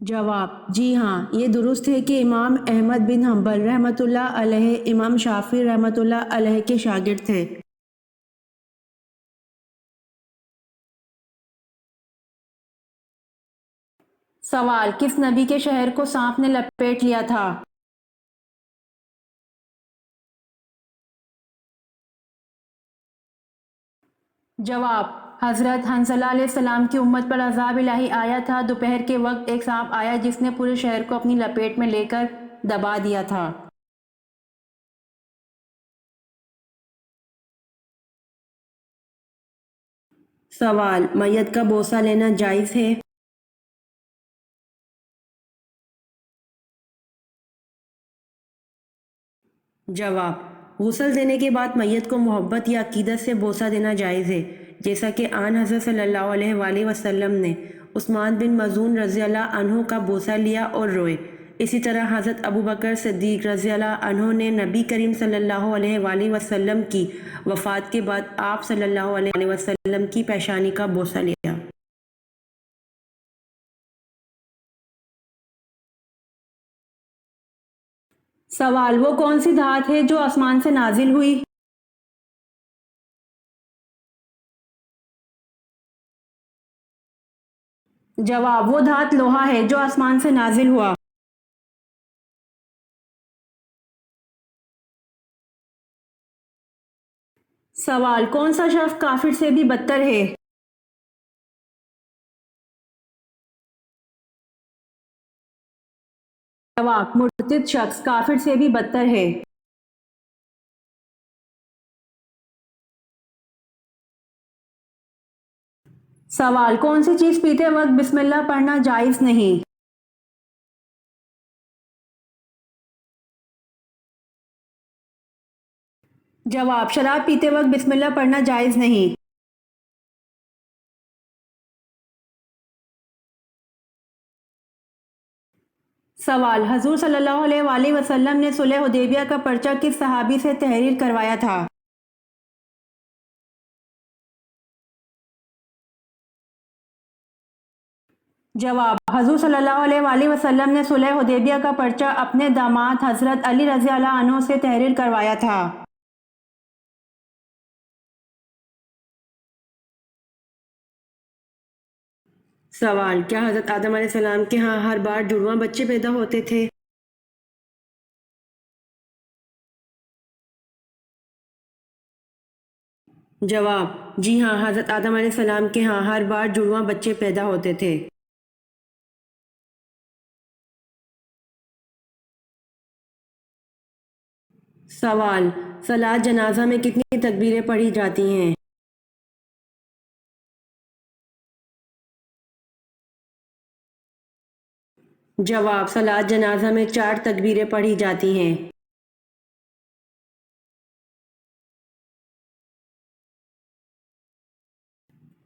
جواب: جی ہاں، یہ درست ہے کہ امام احمد بن حنبل رحمۃ اللہ علیہ امام شافعی رحمۃ اللہ علیہ کے شاگرد تھے۔ سوال: کس نبی کے شہر کو سانپ نے لپیٹ لیا تھا؟ جواب: حضرت حنظلہ علیہ السلام کی امت پر عذاب الہی آیا تھا۔ دوپہر کے وقت ایک سانپ آیا جس نے پورے شہر کو اپنی لپیٹ میں لے کر دبا دیا تھا۔ سوال: میت کا بوسہ لینا جائز ہے؟ جواب: غسل دینے کے بعد میت کو محبت یا عقیدت سے بوسہ دینا جائز ہے، جیسا کہ آن حضرت صلی اللہ علیہ وآلہ وسلم نے عثمان بن مظعون رضی اللہ عنہ کا بوسہ لیا اور روئے۔ اسی طرح حضرت ابوبکر صدیق رضی اللہ عنہ نے نبی کریم صلی اللہ علیہ وآلہ وسلم کی وفات کے بعد آپ صلی اللہ علیہ وسلم کی پیشانی کا بوسہ لیا۔ سوال: وہ کون سی دھات ہے جو آسمان سے نازل ہوئی؟ جواب: وہ دھات لوہا ہے جو آسمان سے نازل ہوا۔ سوال: کون سا شخص کافر سے بھی بدتر ہے؟ جواب: مرتد شخص کافر سے بھی بدتر ہے۔ سوال: کون سی چیز پیتے وقت بسم اللہ پڑھنا جائز نہیں؟ جواب: شراب پیتے وقت بسم اللہ پڑھنا جائز نہیں۔ سوال: حضور صلی اللہ علیہ وآلہ وسلم نے صلح حدیبیہ کا پرچہ کس صحابی سے تحریر کروایا تھا؟ جواب: حضور صلی اللہ علیہ وآلہ وسلم نے صلح حدیبیہ کا پرچہ اپنے داماد حضرت علی رضی اللہ عنہ سے تحریر کروایا تھا۔ سوال: کیا حضرت آدم علیہ السلام کے ہاں ہر بار جڑواں بچے پیدا ہوتے تھے؟ جواب: جی ہاں، حضرت آدم علیہ السلام کے ہاں ہر بار جڑواں بچے پیدا ہوتے تھے۔ سوال: صلاۃ جنازہ میں کتنی تکبیریں پڑھی جاتی ہیں؟ جواب: صلاۃ جنازہ میں 4 تکبیریں پڑھی جاتی ہیں۔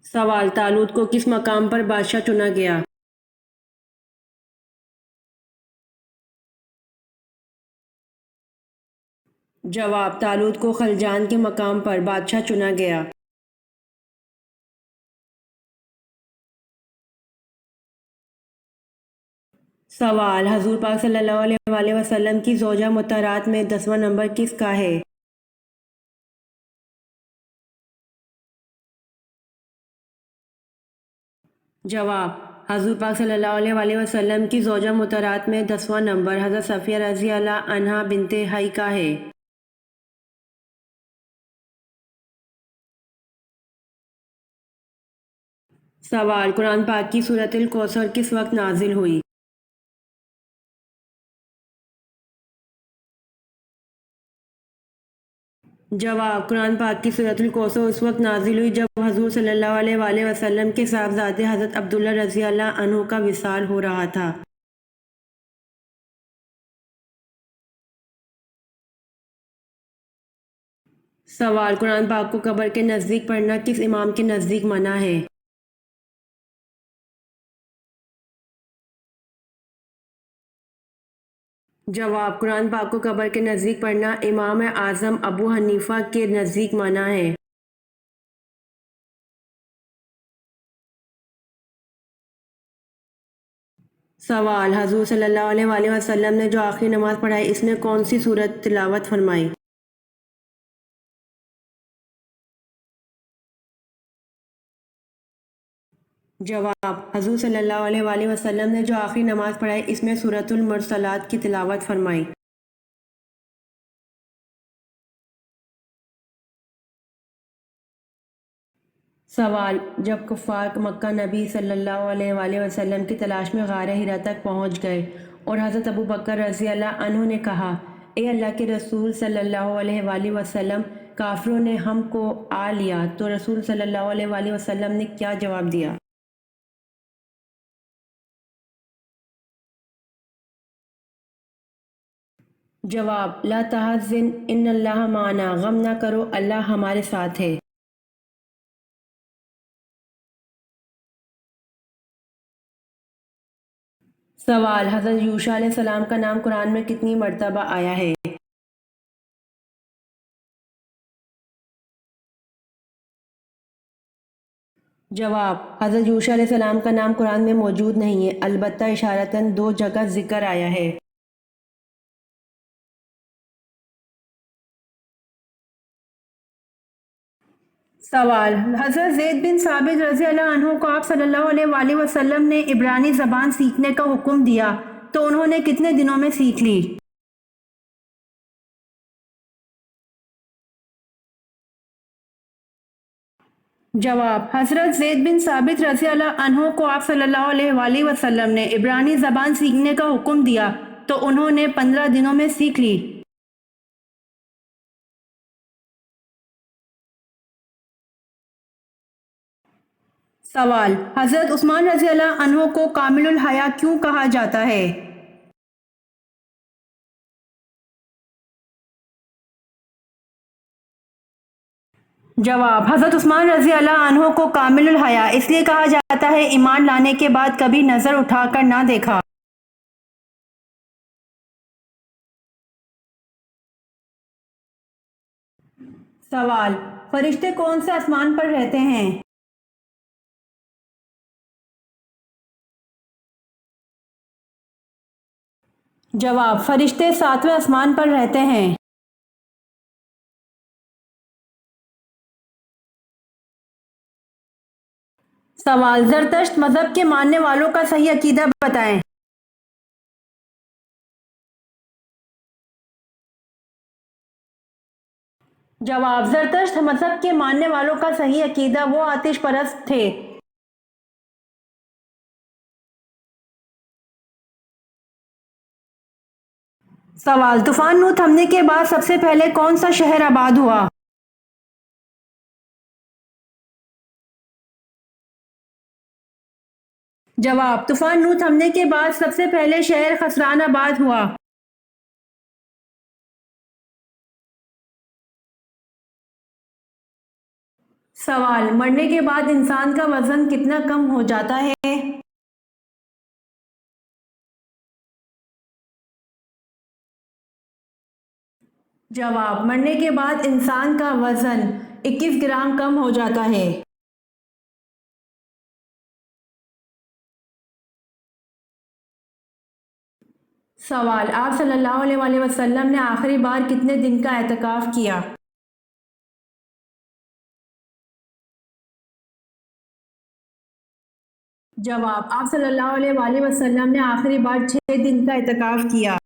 سوال: طالوت کو کس مقام پر بادشاہ چنا گیا؟ جواب: طالوت کو خلجان کے مقام پر بادشاہ چنا گیا۔ سوال: حضور پاک صلی اللہ علیہ وآلہ وسلم کی زوجہ مطہرات میں 10واں نمبر کس کا ہے؟ جواب: حضور پاک صلی اللہ علیہ وآلہ وسلم کی زوجہ مطہرات میں 10واں نمبر حضرت صفیہ رضی اللہ عنہا بنت حی کا ہے۔ سوال: قرآن پاک کی سورۃ الکوثر کس وقت نازل ہوئی؟ جواب: قرآن پاک کی سورۃ الکوثر اس وقت نازل ہوئی جب حضور صلی اللہ علیہ وآلہ وسلم کے صاحبزادے حضرت عبداللہ رضی اللہ عنہ کا وصال ہو رہا تھا۔ سوال: قرآن پاک کو قبر کے نزدیک پڑھنا کس امام کے نزدیک منع ہے؟ جواب: قرآن پاک کو قبر کے نزدیک پڑھنا امام اعظم ابو حنیفہ کے نزدیک منع ہے۔ سوال: حضور صلی اللہ علیہ وآلہ وسلم نے جو آخری نماز پڑھائی اس میں کون سی صورت تلاوت فرمائی؟ جواب: حضور صلی اللہ علیہ وآلہ وسلم نے جو آخری نماز پڑھائی اس میں سورۃ المرسلات کی تلاوت فرمائی۔ سوال: جب کفار مکہ نبی صلی اللہ علیہ وآلہ وسلم کی تلاش میں غار حرا تک پہنچ گئے اور حضرت ابو بکر رضی اللہ عنہ نے کہا، اے اللہ کے رسول صلی اللہ علیہ وآلہ وسلم، کافروں نے ہم کو آ لیا، تو رسول صلی اللہ علیہ وآلہ وسلم نے کیا جواب دیا؟ جواب: لا تحزن ان اللہ معنا، غم نہ کرو، اللہ ہمارے ساتھ ہے۔ سوال: حضرت یوشع علیہ السلام کا نام قرآن میں کتنی مرتبہ آیا ہے؟ جواب: حضرت یوشع علیہ السلام کا نام قرآن میں موجود نہیں ہے، البتہ اشارتاً 2 جگہ ذکر آیا ہے۔ سوال: حضرت زید بن ثابت رضی اللہ عنہ کو آپ صلی اللہ علیہ وآلہ وسلم نے عبرانی زبان سیکھنے کا حکم دیا تو انہوں نے کتنے دنوں میں سیکھ لی؟ جواب: حضرت زید بن ثابت رضی اللہ عنہ کو آپ صلی اللہ علیہ وآلہ وسلم نے عبرانی زبان سیکھنے کا حکم دیا تو انہوں نے 15 دنوں میں سیکھ لی۔ سوال: حضرت عثمان رضی اللہ عنہ کو کامل الحیا کیوں کہا جاتا ہے؟ جواب: حضرت عثمان رضی اللہ عنہ کو کامل الحیا اس لیے کہا جاتا ہے ایمان لانے کے بعد کبھی نظر اٹھا کر نہ دیکھا۔ سوال: فرشتے کون سے آسمان پر رہتے ہیں؟ جواب: فرشتے 7ویں آسمان پر رہتے ہیں۔ سوال: زرتشت مذہب کے ماننے والوں کا صحیح عقیدہ بتائیں۔ جواب: زرتشت مذہب کے ماننے والوں کا صحیح عقیدہ وہ آتش پرست تھے۔ سوال: طوفان نوح تھمنے کے بعد سب سے پہلے کون سا شہر آباد ہوا؟ جواب: طوفان نوح تھمنے کے بعد سب سے پہلے شہر خسران آباد ہوا۔ سوال: مرنے کے بعد انسان کا وزن کتنا کم ہو جاتا ہے؟ جواب: مرنے کے بعد انسان کا وزن 21 گرام کم ہو جاتا ہے۔ سوال: آپ صلی اللہ علیہ وآلہ وسلم نے آخری بار کتنے دن کا اعتکاف کیا؟ جواب: آپ صلی اللہ علیہ وآلہ وسلم نے آخری بار 6 دن کا اعتکاف کیا۔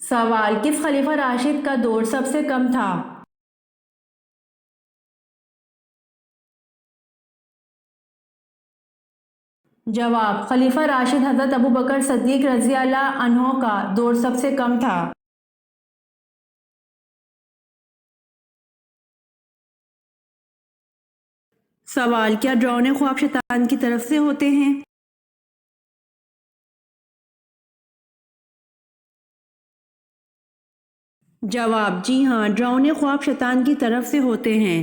سوال: کس خلیفہ راشد کا دور سب سے کم تھا؟ جواب: خلیفہ راشد حضرت ابو بکر صدیق رضی اللہ عنہ کا دور سب سے کم تھا۔ سوال: کیا ڈراؤنے خواب شیطان کی طرف سے ہوتے ہیں؟ جواب: جی ہاں، ڈراؤنے خواب شیطان کی طرف سے ہوتے ہیں۔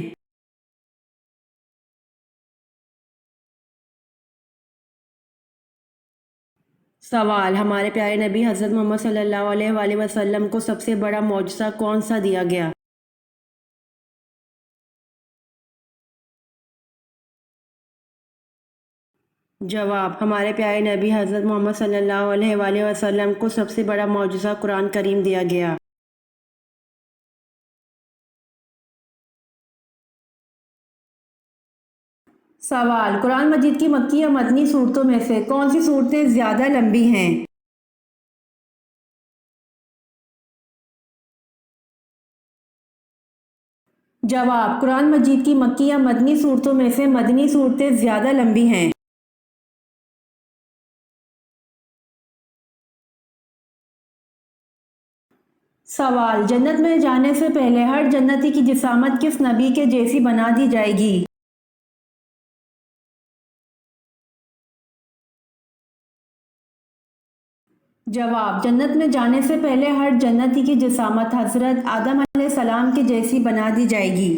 سوال: ہمارے پیارے نبی حضرت محمد صلی اللہ علیہ وآلہ وسلم کو سب سے بڑا معجزہ کون سا دیا گیا؟ جواب: ہمارے پیارے نبی حضرت محمد صلی اللہ علیہ وآلہ وسلم کو سب سے بڑا معجزہ قرآن کریم دیا گیا۔ سوال: قرآن مجید کی مکی یا مدنی صورتوں میں سے کون سی صورتیں زیادہ لمبی ہیں؟ جواب: قرآن مجید کی مکی یا مدنی صورتوں میں سے مدنی صورتیں زیادہ لمبی ہیں۔ سوال: جنت میں جانے سے پہلے ہر جنتی کی جسامت کس نبی کے جیسی بنا دی جائے گی؟ جواب: جنت میں جانے سے پہلے ہر جنتی کی جسامت حضرت آدم علیہ السلام کے جیسی بنا دی جائے گی۔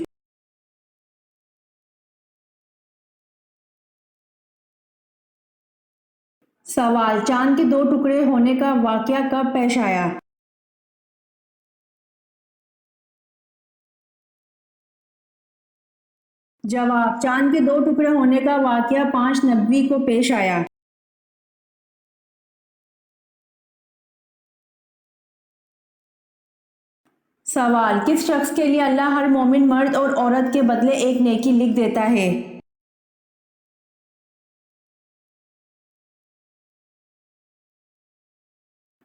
سوال: چاند کے دو ٹکڑے ہونے کا واقعہ کب پیش آیا؟ جواب: چاند کے دو ٹکڑے ہونے کا واقعہ 5 نبوی کو پیش آیا۔ سوال: کس شخص کے لیے اللہ ہر مومن مرد اور عورت کے بدلے ایک نیکی لکھ دیتا ہے؟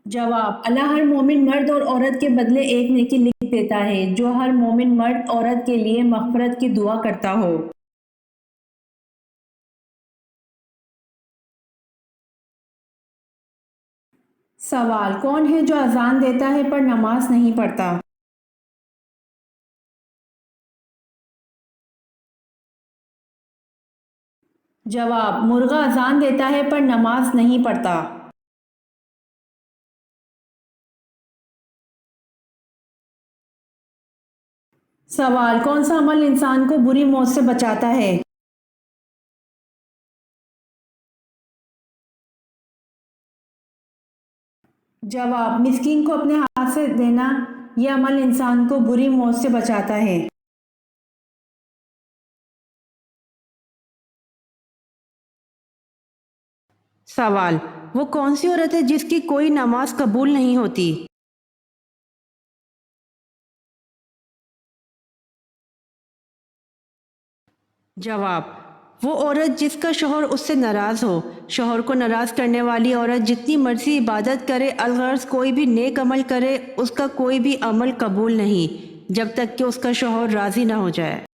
جواب: اللہ ہر مومن مرد اور عورت کے بدلے ایک نیکی لکھ دیتا ہے جو ہر مومن مرد عورت کے لیے مغفرت کی دعا کرتا ہو۔ سوال: کون ہے جو اذان دیتا ہے پر نماز نہیں پڑھتا؟ جواب: مرغا اذان دیتا ہے پر نماز نہیں پڑھتا۔ سوال: کون سا عمل انسان کو بری موت سے بچاتا ہے؟ جواب: مسکین کو اپنے ہاتھ سے دینا، یہ عمل انسان کو بری موت سے بچاتا ہے۔ سوال: وہ کون سی عورت ہے جس کی کوئی نماز قبول نہیں ہوتی؟ جواب: وہ عورت جس کا شوہر اس سے ناراض ہو۔ شوہر کو ناراض کرنے والی عورت جتنی مرضی عبادت کرے، الغرض کوئی بھی نیک عمل کرے، اس کا کوئی بھی عمل قبول نہیں جب تک کہ اس کا شوہر راضی نہ ہو جائے۔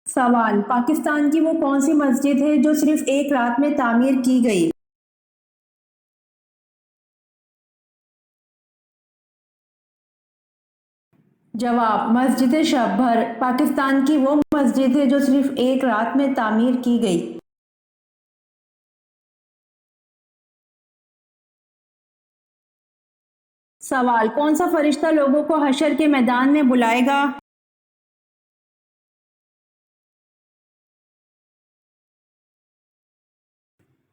سوال: پاکستان کی وہ کون سی مسجد ہے جو صرف ایک رات میں تعمیر کی گئی؟ جواب: مسجد شب بھر پاکستان کی وہ مسجد ہے جو صرف ایک رات میں تعمیر کی گئی۔ سوال: کون سا فرشتہ لوگوں کو حشر کے میدان میں بلائے گا؟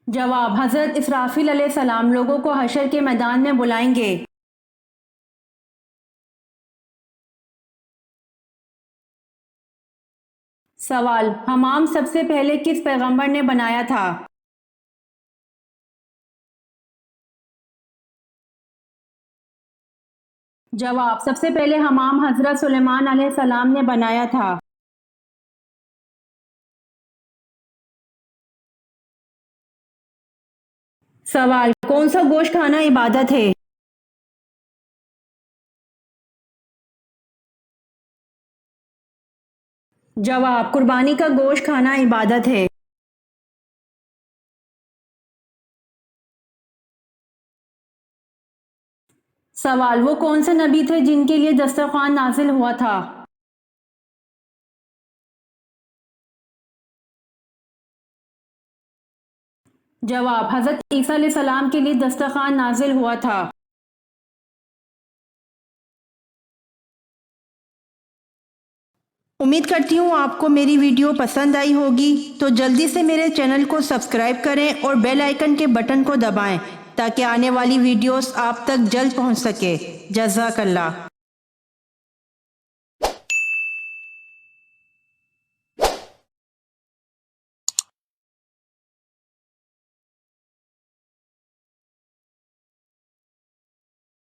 جواب: حضرت اسرافیل علیہ السلام لوگوں کو حشر کے میدان میں بلائیں گے۔ سوال: حمام سب سے پہلے کس پیغمبر نے بنایا تھا؟ جواب: سب سے پہلے حمام حضرت سلیمان علیہ السلام نے بنایا تھا۔ سوال: کون سا گوشت کھانا عبادت ہے؟ جواب: قربانی کا گوشت کھانا عبادت ہے۔ سوال: وہ کون سے نبی تھے جن کے لیے دسترخوان نازل ہوا تھا؟ جواب: حضرت عیسیٰ علیہ السلام کے لیے دسترخوان نازل ہوا تھا۔ امید کرتی ہوں آپ کو میری ویڈیو پسند آئی ہوگی، تو جلدی سے میرے چینل کو سبسکرائب کریں اور بیل آئیکن کے بٹن کو دبائیں تاکہ آنے والی ویڈیوز آپ تک جلد پہنچ سکے۔ جزاک اللہ۔